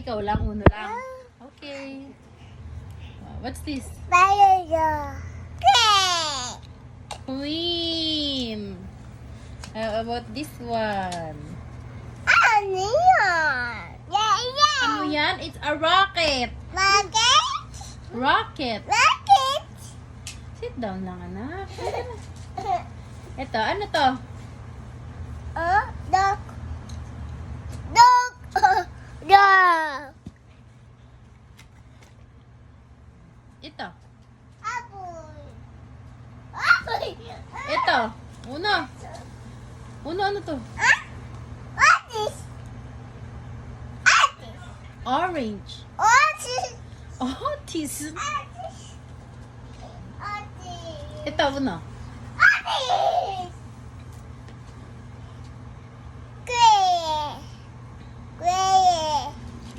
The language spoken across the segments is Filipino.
ikaw lang, uno lang. Okay. What's this? Queen. How about this one? Ano yan? It's a rocket. Rocket. Sit down lang, anak. Ito, ano to? Ito. Ito. Uno. Uno, ano to? Orange. Otis. Ito, uno.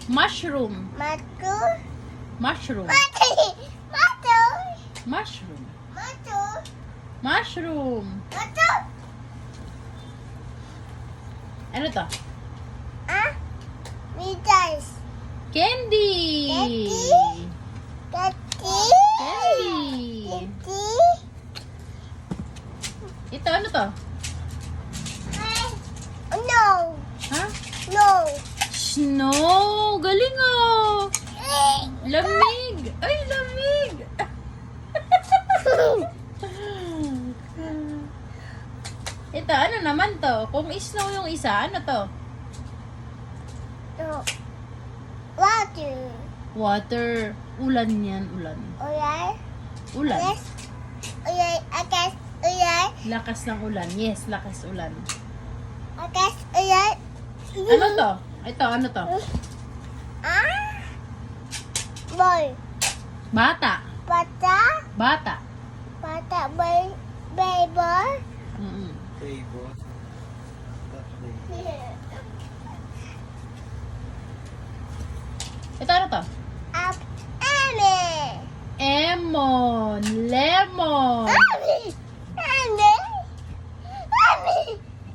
Mushroom. Mushroom. Mushroom. Mushroom. Ano to? Candy. Candy. Ito, ano to? Ha? Snow. Galing oh. Lamig. Ay, lamig. Ito, ano naman to? Kung snow yung isa, ano to? Water. Ulan yan, ulan. Ulan. Lakas ng ulan. Yes, lakas ulan. Ano to? Ito, ano to? Bata. Bata. Mm-mm. Ito, ano to? Emon. Lemon.